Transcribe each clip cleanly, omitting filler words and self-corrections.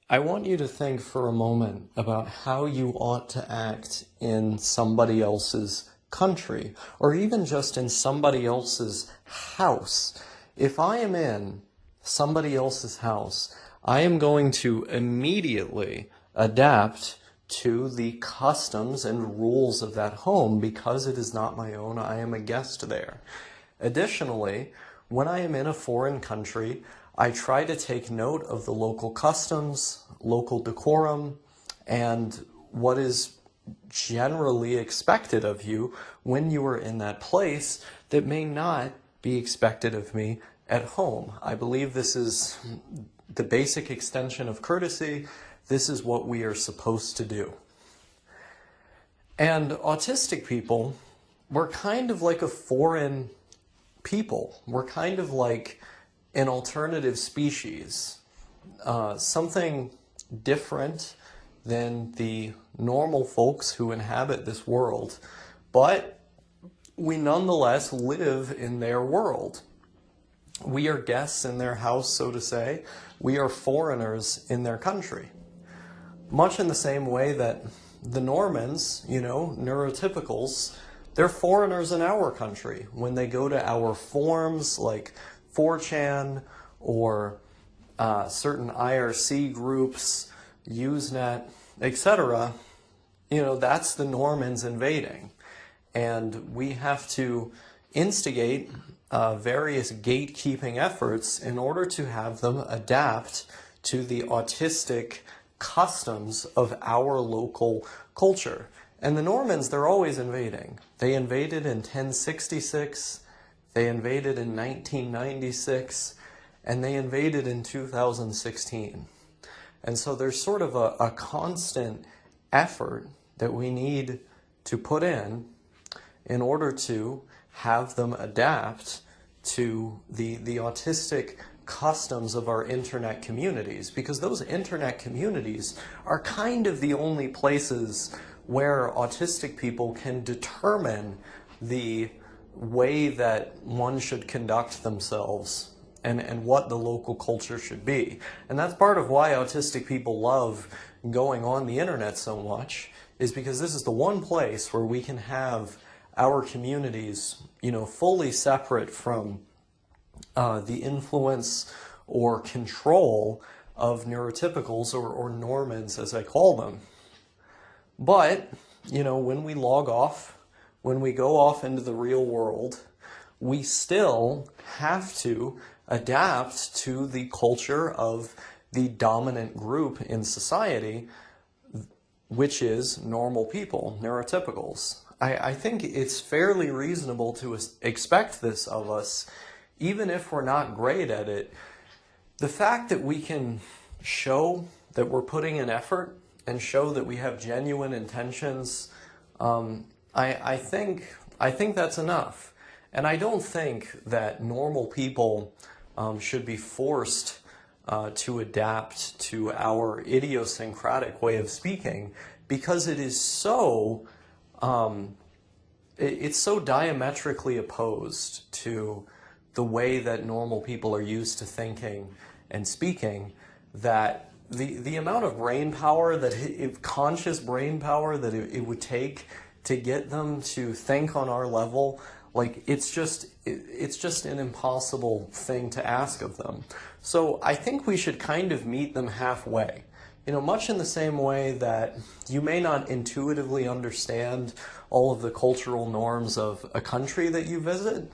I want you to think for a moment about how you ought to act in somebody else's country, or even just in somebody else's house. If I am in somebody else's house, I am going to immediately adapt to the customs and rules of that home because it is not my own. I am a guest there. Additionally, when I am in a foreign country, I try to take note of the local customs, local decorum, and what is generally expected of you when you are in that place that may not be expected of me at home. I believe this is the basic extension of courtesy. This is what we are supposed to do. And autistic people, we're kind of like a foreign people. We're kind of like an alternative species, something different than the normal folks who inhabit this world, but we nonetheless live in their world. We are guests in their house, so to say. We are foreigners in their country. Much in the same way that the Normans, neurotypicals, they're foreigners in our country. When they go to our forums like 4chan or certain IRC groups, Usenet, etc., that's the Normans invading. And we have to instigate various gatekeeping efforts in order to have them adapt to the autistic customs of our local culture. And the Normans, they're always invading. They invaded in 1066, they invaded in 1996, and they invaded in 2016. And so there's sort of a constant effort that we need to put in order to have them adapt to the autistic customs of our internet communities, because those internet communities are kind of the only places where autistic people can determine the way that one should conduct themselves and what the local culture should be. And that's part of why autistic people love going on the internet so much, is because this is the one place where we can have our communities, fully separate from the influence or control of neurotypicals or Normans, as I call them. But, when we log off, when we go off into the real world, we still have to adapt to the culture of the dominant group in society, which is normal people, neurotypicals. I think it's fairly reasonable to expect this of us, even if we're not great at it. The fact that we can show that we're putting in effort and show that we have genuine intentions, I think that's enough. And I don't think that normal people should be forced to adapt to our idiosyncratic way of speaking, because it is so it's so diametrically opposed to the way that normal people are used to thinking and speaking, that the amount of brain power, conscious brain power that it would take to get them to think on our level, it's just an impossible thing to ask of them. So I think we should kind of meet them halfway. Much in the same way that you may not intuitively understand all of the cultural norms of a country that you visit,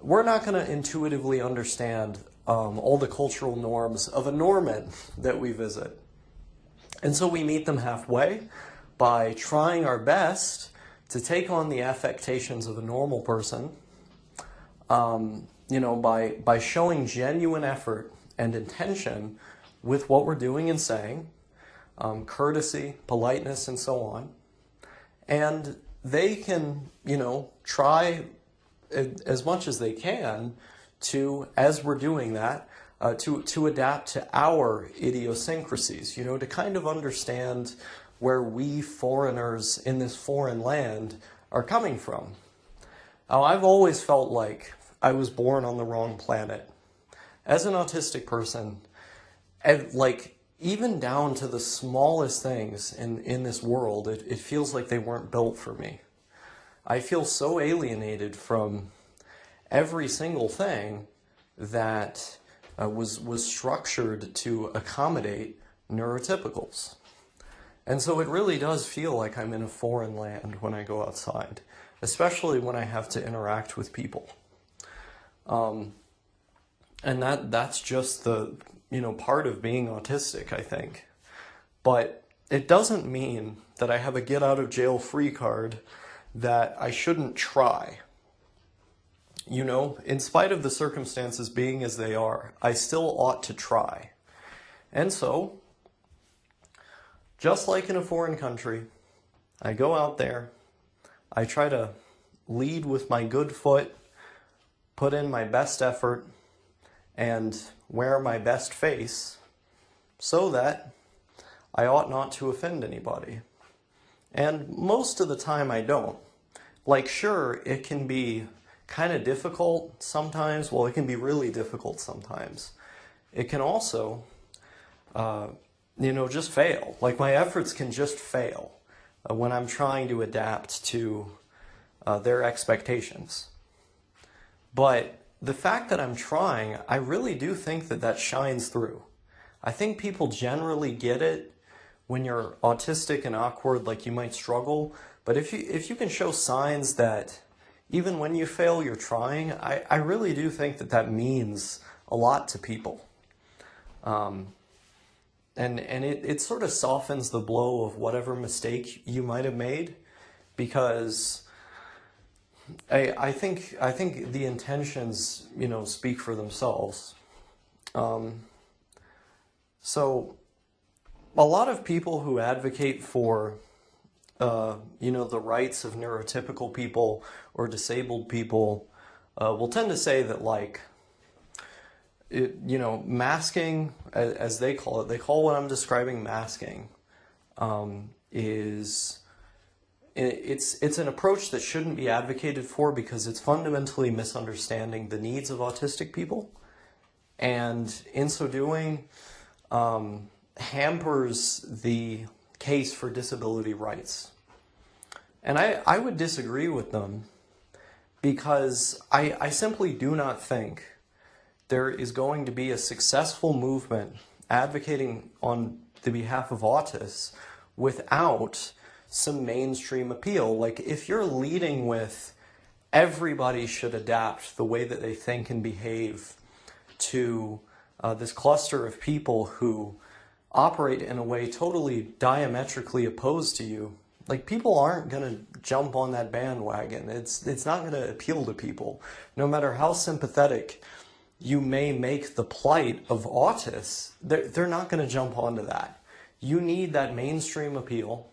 we're not going to intuitively understand all the cultural norms of a Norman that we visit. And so we meet them halfway by trying our best to take on the affectations of a normal person, by showing genuine effort and intention with what we're doing and saying, courtesy, politeness, and so on. And they can, try as much as they can to, as we're doing that, to adapt to our idiosyncrasies, to kind of understand where we foreigners in this foreign land are coming from. Now, I've always felt like I was born on the wrong planet. As an autistic person, even down to the smallest things in this world, it feels like they weren't built for me. I feel so alienated from every single thing that was structured to accommodate neurotypicals. And so it really does feel like I'm in a foreign land when I go outside, especially when I have to interact with people. And that's just the, part of being autistic, I think. But it doesn't mean that I have a get out of jail free card that I shouldn't try. In spite of the circumstances being as they are, I still ought to try. And so, just like in a foreign country, I go out there, I try to lead with my good foot, put in my best effort, and wear my best face so that I ought not to offend anybody. And most of the time I don't. Like, sure, it can be kind of difficult sometimes. Well, it can be really difficult sometimes. It can also, just fail. Like, my efforts can just fail when I'm trying to adapt to their expectations. But the fact that I'm trying, I really do think that shines through. I think people generally get it when you're autistic and awkward, like you might struggle. But if you can show signs that even when you fail, you're trying, I really do think that means a lot to people. And it sort of softens the blow of whatever mistake you might have made, because I think the intentions, speak for themselves. So a lot of people who advocate for the rights of neurotypical people or disabled people will tend to say that, like, masking, as they call it, they call what I'm describing masking, it's an approach that shouldn't be advocated for because it's fundamentally misunderstanding the needs of autistic people, and in so doing, hampers the case for disability rights. And I would disagree with them because I simply do not think there is going to be a successful movement advocating on the behalf of autists without some mainstream appeal. Like, if you're leading with everybody should adapt the way that they think and behave to this cluster of people who operate in a way totally diametrically opposed to you, like, people aren't going to jump on that bandwagon. It's not going to appeal to people. No matter how sympathetic you may make the plight of autists, they're not going to jump onto that. You need that mainstream appeal.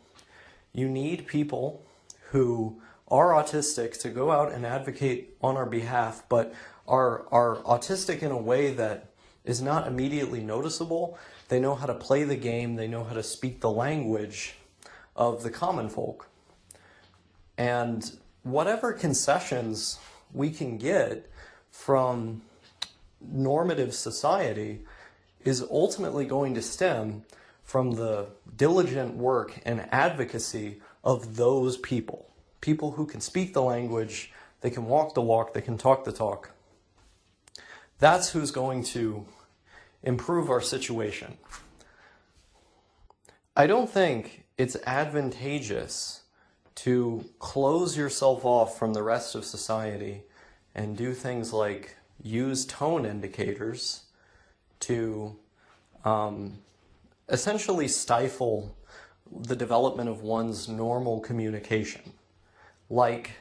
You need people who are autistic to go out and advocate on our behalf, but are autistic in a way that is not immediately noticeable. They know how to play the game. They know how to speak the language of the common folk. And whatever concessions we can get from normative society is ultimately going to stem from the diligent work and advocacy of those people. People who can speak the language, they can walk the walk, they can talk the talk. That's who's going to improve our situation. I don't think it's advantageous to close yourself off from the rest of society and do things like use tone indicators to essentially stifle the development of one's normal communication. Like,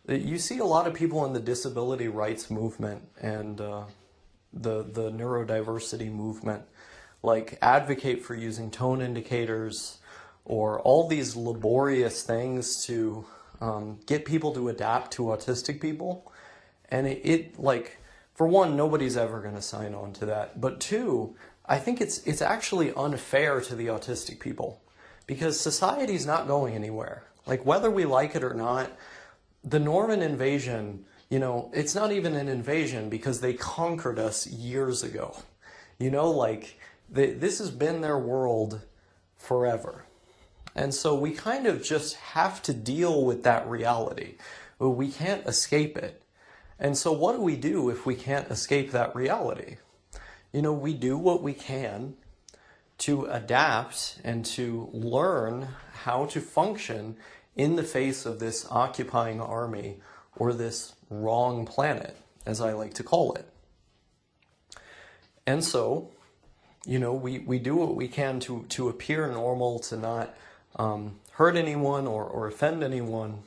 you see a lot of people in the disability rights movement and the neurodiversity movement, like, advocate for using tone indicators or all these laborious things to get people to adapt to autistic people. And it like, for one, nobody's ever going to sign on to that. But two, I think it's actually unfair to the autistic people, because society's not going anywhere. Like, whether we like it or not, the Norman invasion, it's not even an invasion because they conquered us years ago. Like, This has been their world forever. And so we kind of just have to deal with that reality. We can't escape it. And so what do we do if we can't escape that reality? We do what we can to adapt and to learn how to function in the face of this occupying army, or this wrong planet, as I like to call it. And so, we do what we can to appear normal, to not hurt anyone or offend anyone,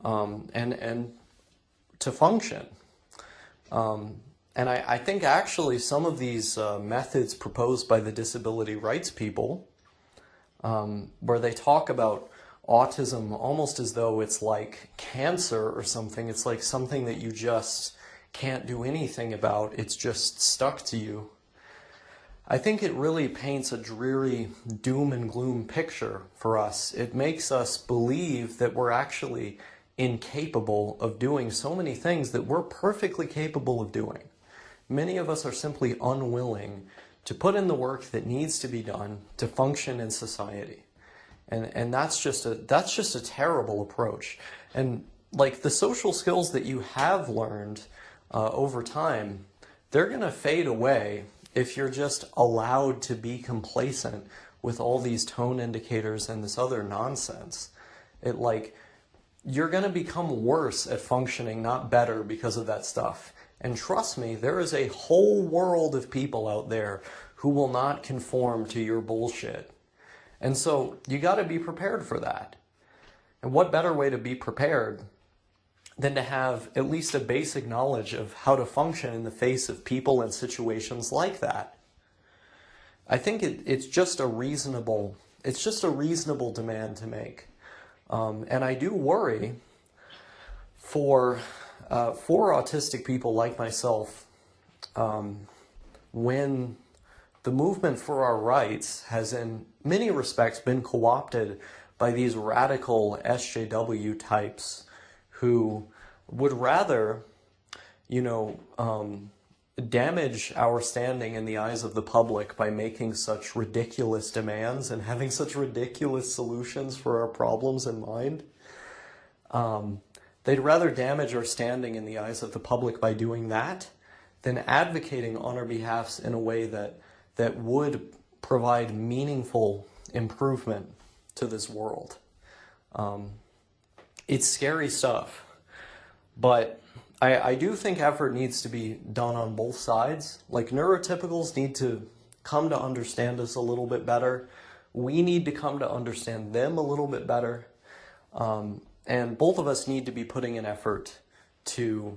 and to function. And I think actually some of these methods proposed by the disability rights people, where they talk about autism almost as though it's like cancer or something, it's like something that you just can't do anything about, it's just stuck to you. I think it really paints a dreary doom and gloom picture for us. It makes us believe that we're actually incapable of doing so many things that we're perfectly capable of doing. Many of us are simply unwilling to put in the work that needs to be done to function in society. And that's just a terrible approach. And like the social skills that you have learned over time, they're going to fade away if you're just allowed to be complacent with all these tone indicators and this other nonsense. You're going to become worse at functioning, not better, because of that stuff. And trust me, there is a whole world of people out there who will not conform to your bullshit. And so you got to be prepared for that. And what better way to be prepared than to have at least a basic knowledge of how to function in the face of people and situations like that? I think it's just a reasonable demand to make. And I do worry for autistic people like myself, when the movement for our rights has in many respects been co-opted by these radical SJW types who would rather, damage our standing in the eyes of the public by making such ridiculous demands and having such ridiculous solutions for our problems in mind. They'd rather damage our standing in the eyes of the public by doing that than advocating on our behalfs in a way that would provide meaningful improvement to this world. It's scary stuff, but I do think effort needs to be done on both sides. Like, neurotypicals need to come to understand us a little bit better. We need to come to understand them a little bit better. And both of us need to be putting an effort to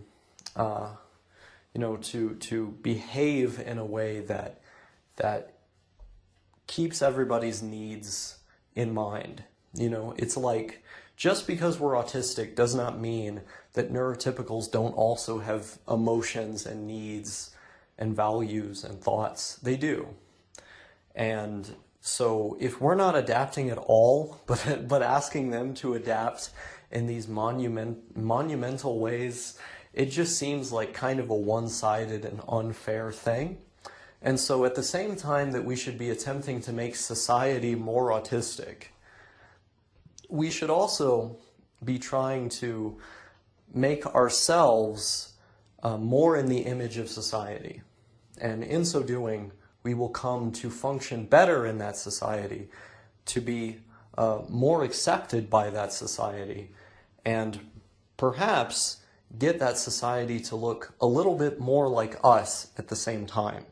behave in a way that keeps everybody's needs in mind. It's like, just because we're autistic does not mean that neurotypicals don't also have emotions and needs and values and thoughts. They do. And so if we're not adapting at all, but asking them to adapt in these monumental ways, it just seems like kind of a one-sided and unfair thing. And so at the same time that we should be attempting to make society more autistic, we should also be trying to make ourselves more in the image of society. And in so doing, we will come to function better in that society, to be more accepted by that society, and perhaps get that society to look a little bit more like us at the same time.